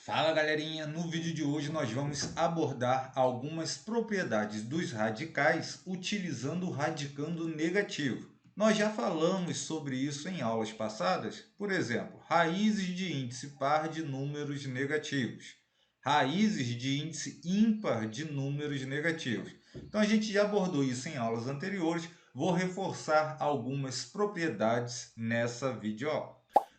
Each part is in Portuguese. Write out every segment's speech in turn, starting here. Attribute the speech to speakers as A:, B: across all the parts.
A: Fala galerinha, no vídeo de hoje nós vamos abordar algumas propriedades dos radicais utilizando o radicando negativo. Nós já falamos sobre isso em aulas passadas, por exemplo, raízes de índice par de números negativos, raízes de índice ímpar de números negativos. Então a gente já abordou isso em aulas anteriores, vou reforçar algumas propriedades nessa videoaula.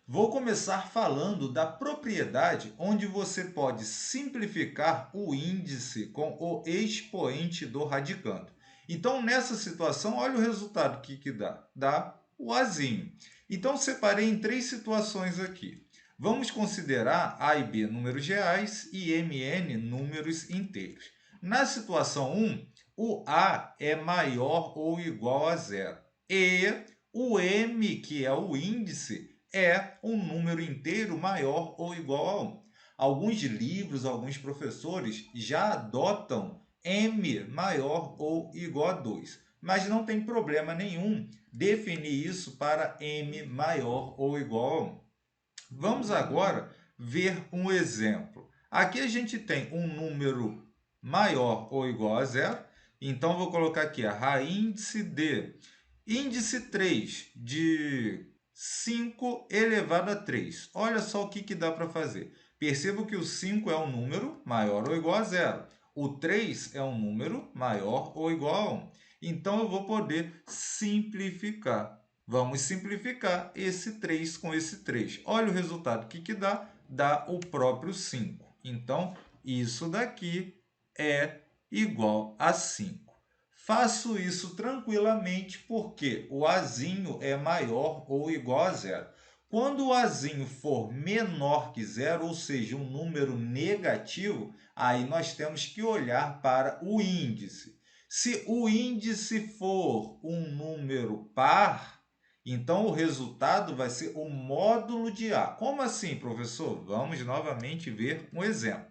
A: Vou começar falando da propriedade onde você pode simplificar o índice com o expoente do radicando. Então, nessa situação, olha o resultado que dá. Dá o Azinho. Então, separei em três situações aqui. Vamos considerar A e B números reais e MN números inteiros. Na situação 1, o A é maior ou igual a zero. E o M, que é o índice, é um número inteiro maior ou igual a 1. Alguns livros, alguns professores já adotam m maior ou igual a 2, mas não tem problema nenhum definir isso para m maior ou igual a 1. Vamos agora ver um exemplo. Aqui a gente tem um número maior ou igual a zero, então vou colocar aqui a raiz de índice 3 de 5 elevado a 3. Olha só o que dá para fazer. Perceba que o 5 é um número maior ou igual a zero. O 3 é um número maior ou igual a 1. Então, eu vou poder simplificar. Vamos simplificar esse 3 com esse 3. Olha o resultado. O que dá? Dá o próprio 5. Então, isso daqui é igual a 5. Faço isso tranquilamente porque o Azinho é maior ou igual a zero. Quando o Azinho for menor que zero, ou seja, um número negativo, aí nós temos que olhar para o índice. Se o índice for um número par, então o resultado vai ser o módulo de A. Como assim, professor? Vamos novamente ver um exemplo.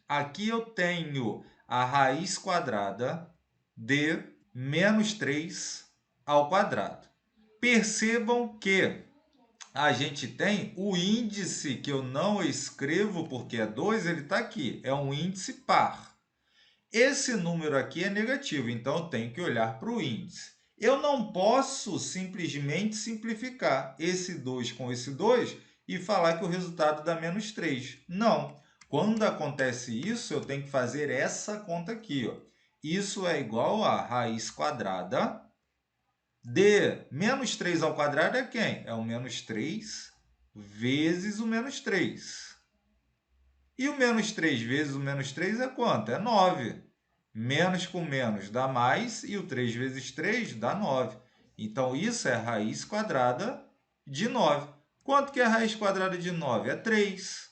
A: Aqui eu tenho a raiz quadrada de menos 3 ao quadrado. Percebam que a gente tem o índice que eu não escrevo porque é 2, ele está aqui, é um índice par. Esse número aqui é negativo, então eu tenho que olhar para o índice. Eu não posso simplesmente simplificar esse 2 com esse 2 e falar que o resultado dá menos 3. Não. Quando acontece isso, eu tenho que fazer essa conta aqui. Ó. Isso é igual a raiz quadrada de menos 3 ao quadrado é quem? É o menos 3 vezes o menos 3. E o menos 3 vezes o menos 3 é quanto? É 9. Menos com menos dá mais, e o 3 vezes 3 dá 9. Então, isso é a raiz quadrada de 9. Quanto que é a raiz quadrada de 9? É 3.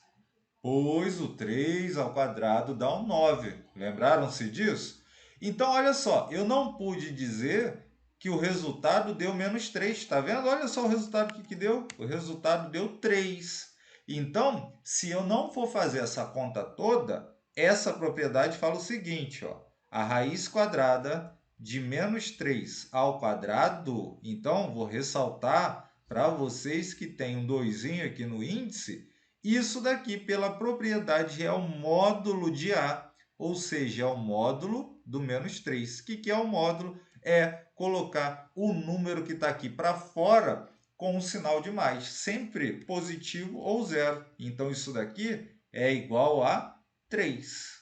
A: Pois o 3 ao quadrado dá um 9. Lembraram-se disso? Então, olha só, eu não pude dizer que o resultado deu menos 3. Está vendo? Olha só o resultado que deu. O resultado deu 3. Então, se eu não for fazer essa conta toda, essa propriedade fala o seguinte, ó, a raiz quadrada de menos 3 ao quadrado, então, vou ressaltar para vocês que tem um 2 aqui no índice, isso daqui, pela propriedade, é o módulo de A, ou seja, é o módulo do menos 3. O que é o módulo? É colocar o número que está aqui para fora com um sinal de mais, sempre positivo ou zero. Então, isso daqui é igual a 3.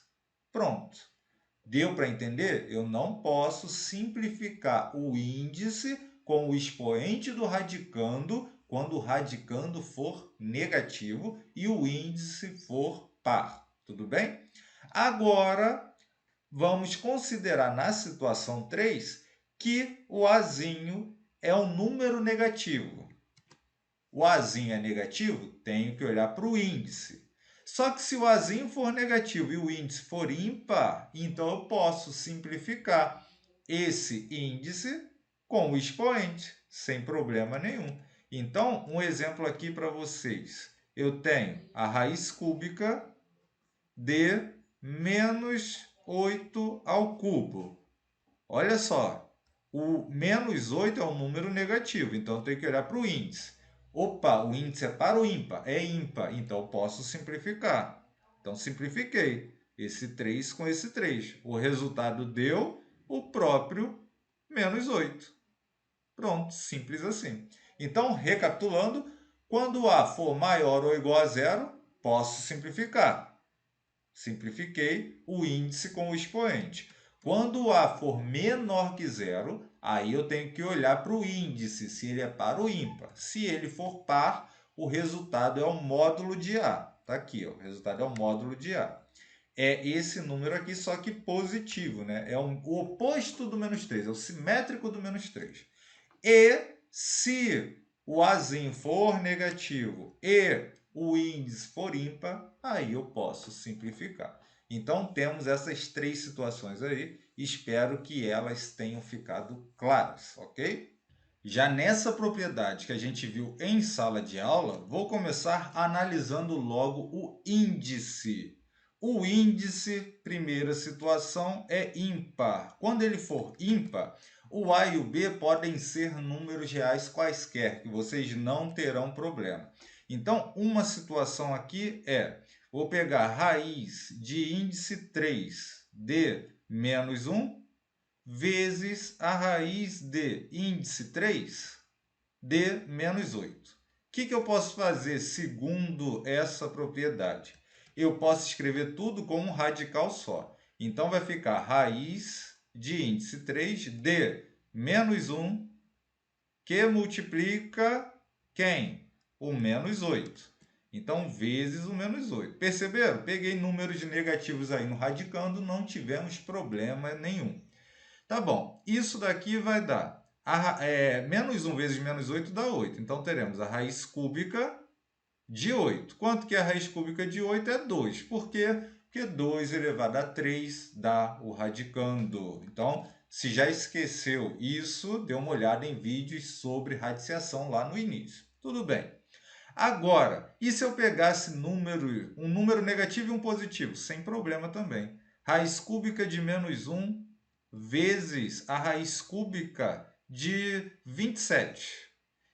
A: Pronto. Deu para entender? Eu não posso simplificar o índice com o expoente do radicando quando o radicando for negativo e o índice for par. Tudo bem? Agora, vamos considerar na situação 3 que o Azinho é um número negativo. O Azinho é negativo? Tenho que olhar para o índice. Só que se o Azinho for negativo e o índice for ímpar, então eu posso simplificar esse índice com o expoente, sem problema nenhum. Então, um exemplo aqui para vocês. Eu tenho a raiz cúbica de menos 8 ao cubo. Olha só, o menos 8 é um número negativo, então eu tenho que olhar para o índice. Opa, o índice é par ou ímpar? É ímpar, então eu posso simplificar. Então, simplifiquei esse 3 com esse 3. O resultado deu o próprio menos 8. Pronto, simples assim. Então, recapitulando, quando A for maior ou igual a zero, posso simplificar. Simplifiquei o índice com o expoente. Quando A for menor que zero, aí eu tenho que olhar para o índice, se ele é par ou ímpar. Se ele for par, o resultado é o módulo de A. Está aqui, ó, o resultado é o módulo de A. É esse número aqui, só que positivo, né? É o oposto do menos 3, é o simétrico do menos 3. E se o Azinho for negativo e o índice for ímpar, aí eu posso simplificar. Então, temos essas três situações aí. Espero que elas tenham ficado claras, ok? Já nessa propriedade que a gente viu em sala de aula, vou começar analisando logo o índice. O índice, primeira situação, é ímpar. Quando ele for ímpar, o A e o B podem ser números reais quaisquer, que vocês não terão problema. Então, uma situação aqui é, vou pegar raiz de índice 3 de menos 1 vezes a raiz de índice 3 de menos 8. O que eu posso fazer segundo essa propriedade? Eu posso escrever tudo como um radical só. Então, vai ficar raiz de índice 3 de menos 1, que multiplica quem? O menos 8. Então, vezes o menos 8. Perceberam? Peguei números negativos aí no radicando, não tivemos problema nenhum. Tá bom, isso daqui vai dar menos 1 vezes menos 8 dá 8. Então, teremos a raiz cúbica de 8. Quanto que é a raiz cúbica de 8? É 2. Por quê? Porque 2 elevado a 3 dá o radicando. Então, se já esqueceu isso, dê uma olhada em vídeos sobre radiciação lá no início. Tudo bem. Agora, e se eu pegasse um número negativo e um positivo? Sem problema também. Raiz cúbica de menos 1 vezes a raiz cúbica de 27.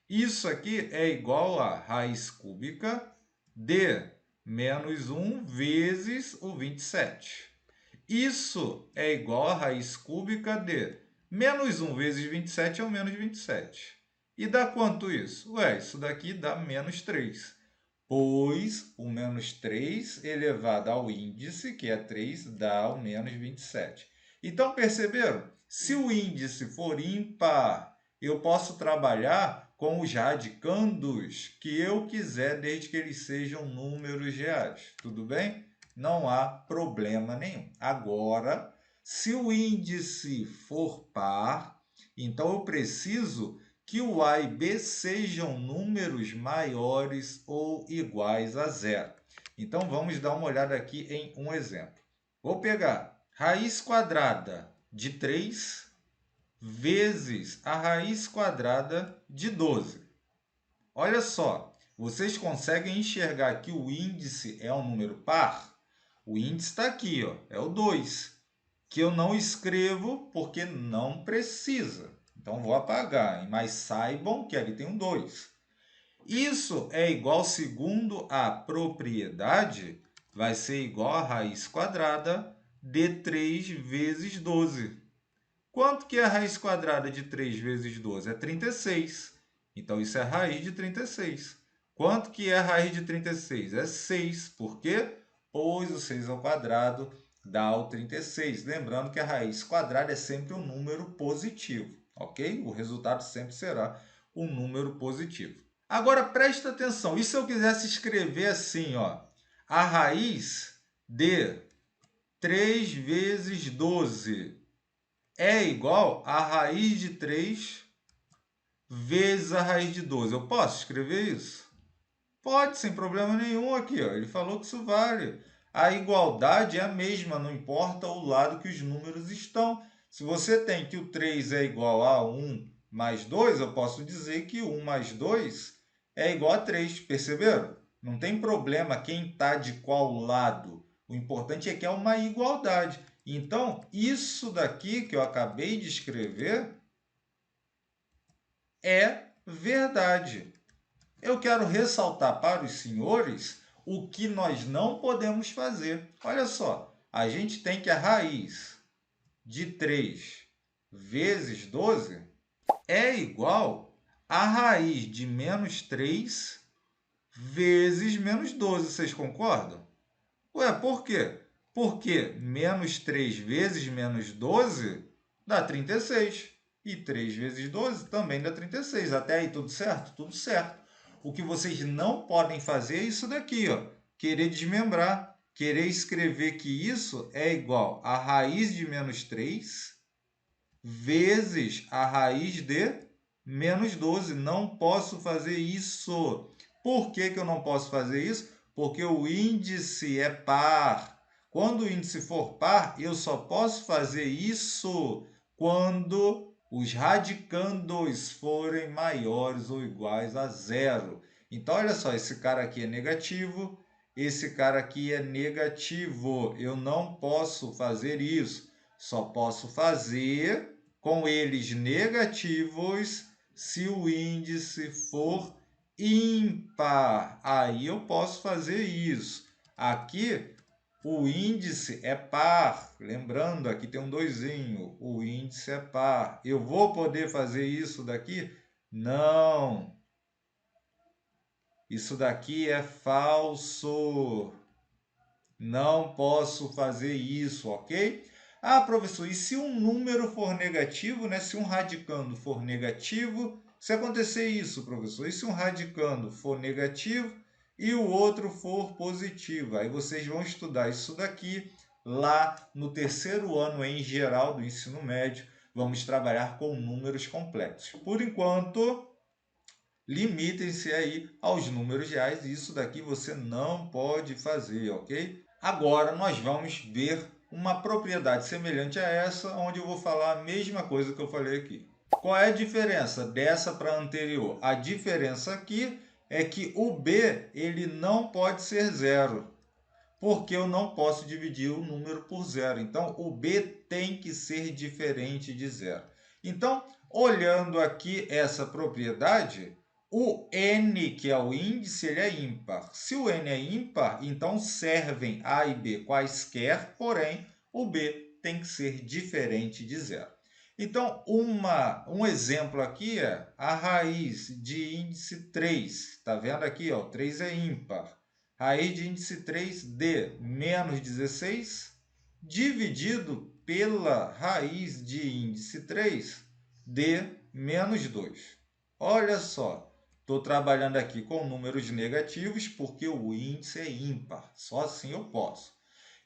A: Isso aqui é igual a raiz cúbica de menos 1 vezes o 27. Isso é igual a raiz cúbica de menos 1 vezes 27 é o menos 27. E dá quanto isso? Ué, isso daqui dá menos 3. Pois o menos 3 elevado ao índice, que é 3, dá o menos 27. Então, perceberam? Se o índice for ímpar, eu posso trabalhar com os radicandos que eu quiser, desde que eles sejam números reais. Tudo bem? Não há problema nenhum. Agora, se o índice for par, então eu preciso que o A e B sejam números maiores ou iguais a zero. Então, vamos dar uma olhada aqui em um exemplo. Vou pegar raiz quadrada de 3 vezes a raiz quadrada de 12. Olha só, vocês conseguem enxergar que o índice é um número par? O índice está aqui, ó, é o 2, que eu não escrevo porque não precisa. Então, vou apagar, mas saibam que ali tem um 2. Isso é igual, segundo a propriedade, vai ser igual a raiz quadrada de 3 vezes 12. Quanto que é a raiz quadrada de 3 vezes 12? É 36. Então, isso é a raiz de 36. Quanto que é a raiz de 36? É 6. Por quê? Pois o 6 ao quadrado dá o 36. Lembrando que a raiz quadrada é sempre um número positivo, ok? O resultado sempre será um número positivo. Agora, presta atenção. E se eu quisesse escrever assim, ó, a raiz de 3 vezes 12 é igual a raiz de 3 vezes a raiz de 12. Eu posso escrever isso? Pode, sem problema nenhum aqui, ó. Ele falou que isso vale. A igualdade é a mesma, não importa o lado que os números estão. Se você tem que o 3 é igual a 1 mais 2, eu posso dizer que 1 mais 2 é igual a 3. Perceberam? Não tem problema quem está de qual lado. O importante é que é uma igualdade. Então, isso daqui que eu acabei de escrever é verdade. Eu quero ressaltar para os senhores o que nós não podemos fazer. Olha só, a gente tem que a raiz de 3 vezes 12 é igual a raiz de menos 3 vezes menos 12. Vocês concordam? Ué, por quê? Porque menos 3 vezes menos 12 dá 36. E 3 vezes 12 também dá 36. Até aí tudo certo? Tudo certo. O que vocês não podem fazer é isso daqui, ó. Querer desmembrar. Querer escrever que isso é igual a raiz de menos 3 vezes a raiz de menos 12. Não posso fazer isso. Por que eu não posso fazer isso? Porque o índice é par. Quando o índice for par, eu só posso fazer isso quando os radicandos forem maiores ou iguais a zero. Então, olha só, esse cara aqui é negativo, esse cara aqui é negativo. Eu não posso fazer isso. Só posso fazer com eles negativos se o índice for ímpar. Aí eu posso fazer isso. Aqui o índice é par. Lembrando, aqui tem um doisinho. O índice é par. Eu vou poder fazer isso daqui? Não. Isso daqui é falso. Não posso fazer isso, ok? Ah, professor, e se um número for negativo, né? Se um radicando for negativo, se acontecer isso, professor, e se um radicando for negativo e o outro for positivo? Aí vocês vão estudar isso daqui lá no terceiro ano em geral do ensino médio. Vamos trabalhar com números complexos. Por enquanto, limitem-se aí aos números reais. Isso daqui você não pode fazer, ok? Agora nós vamos ver uma propriedade semelhante a essa, onde eu vou falar a mesma coisa que eu falei aqui. Qual é a diferença dessa para a anterior? A diferença aqui é que o b ele não pode ser zero, porque eu não posso dividir o número por zero. Então, o b tem que ser diferente de zero. Então, olhando aqui essa propriedade, o n, que é o índice, ele é ímpar. Se o n é ímpar, então servem a e b quaisquer, porém, o b tem que ser diferente de zero. Então, um exemplo aqui é a raiz de índice 3. Está vendo aqui? Ó, 3 é ímpar. Raiz de índice 3 de menos 16 dividido pela raiz de índice 3 de menos 2. Olha só, estou trabalhando aqui com números negativos porque o índice é ímpar. Só assim eu posso.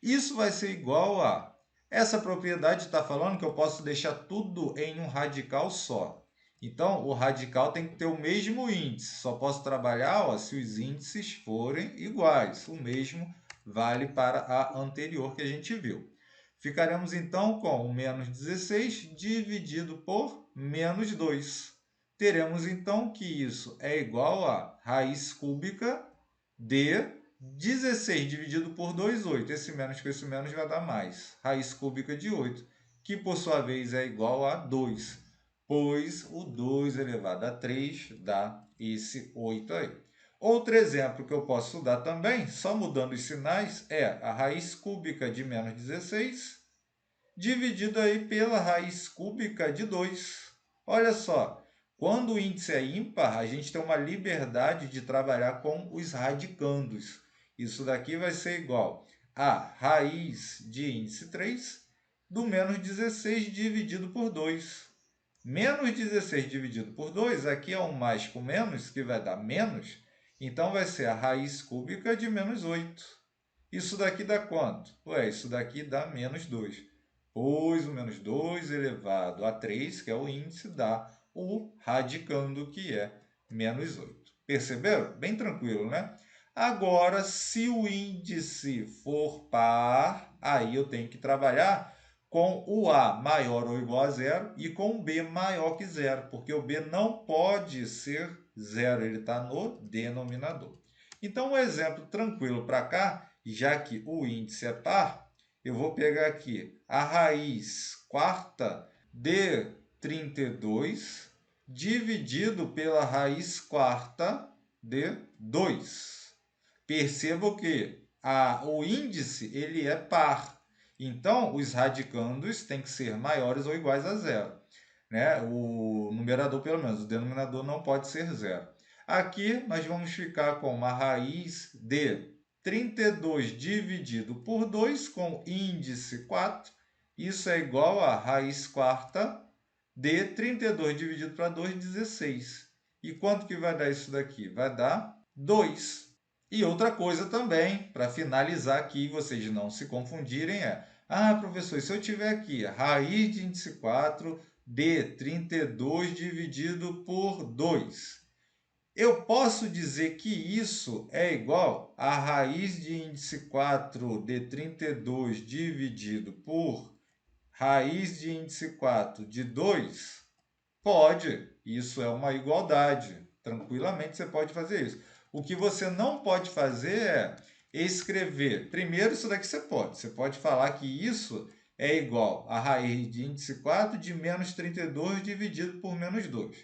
A: Isso vai ser igual a... Essa propriedade está falando que eu posso deixar tudo em um radical só. Então, o radical tem que ter o mesmo índice. Só posso trabalhar se os índices forem iguais. O mesmo vale para a anterior que a gente viu. Ficaremos, então, com o menos 16 dividido por menos 2. Teremos, então, que isso é igual a raiz cúbica de 16 dividido por 2, 8. Esse menos com esse menos vai dar mais. Raiz cúbica de 8, que por sua vez é igual a 2, pois o 2 elevado a 3 dá esse 8 aí. Outro exemplo que eu posso dar também, só mudando os sinais, é a raiz cúbica de menos 16 dividido aí pela raiz cúbica de 2. Olha só, quando o índice é ímpar, a gente tem uma liberdade de trabalhar com os radicandos. Isso daqui vai ser igual a raiz de índice 3 do menos 16 dividido por 2. Menos 16 dividido por 2, aqui é um mais com menos, que vai dar menos, então vai ser a raiz cúbica de menos 8. Isso daqui dá quanto? Ué, isso daqui dá menos 2. Pois o menos 2 elevado a 3, que é o índice, dá o radicando, que é menos 8. Perceberam? Bem tranquilo, né? Agora, se o índice for par, aí eu tenho que trabalhar com o A maior ou igual a zero e com o B maior que zero, porque o B não pode ser zero, ele está no denominador. Então, um exemplo tranquilo para cá, já que o índice é par, eu vou pegar aqui a raiz quarta de 32 dividido pela raiz quarta de 2. Perceba que o índice ele é par. Então, os radicandos têm que ser maiores ou iguais a zero. Né? O numerador, pelo menos, o denominador não pode ser zero. Aqui, nós vamos ficar com uma raiz de 32 dividido por 2 com índice 4. Isso é igual a raiz quarta de 32 dividido para 2, 16. E quanto que vai dar isso daqui? Vai dar 2. E outra coisa também, para finalizar aqui, vocês não se confundirem, professor, se eu tiver aqui a raiz de índice 4 de 32 dividido por 2, eu posso dizer que isso é igual a raiz de índice 4 de 32 dividido por raiz de índice 4 de 2? Pode, isso é uma igualdade. Tranquilamente você pode fazer isso. O que você não pode fazer é escrever. Primeiro, isso daqui você pode. Você pode falar que isso é igual a raiz de índice 4 de menos 32 dividido por menos 2.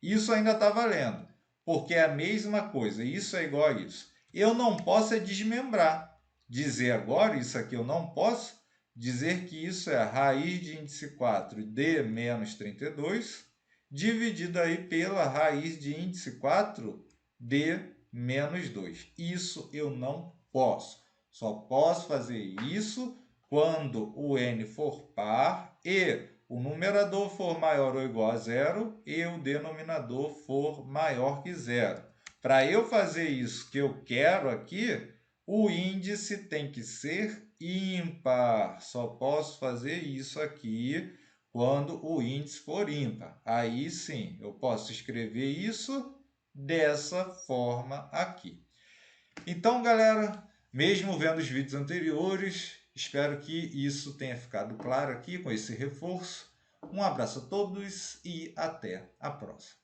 A: Isso ainda está valendo, porque é a mesma coisa. Isso é igual a isso. Eu não posso desmembrar. Dizer agora, isso aqui eu não posso, dizer que isso é a raiz de índice 4 de menos 32 dividido aí pela raiz de índice 4 de menos 2. Isso eu não posso. Só posso fazer isso quando o n for par e o numerador for maior ou igual a zero e o denominador for maior que zero. Para eu fazer isso que eu quero aqui, o índice tem que ser ímpar. Só posso fazer isso aqui quando o índice for ímpar. Aí sim, eu posso escrever isso dessa forma aqui. Então, galera, mesmo vendo os vídeos anteriores, espero que isso tenha ficado claro aqui com esse reforço. Um abraço a todos e até a próxima.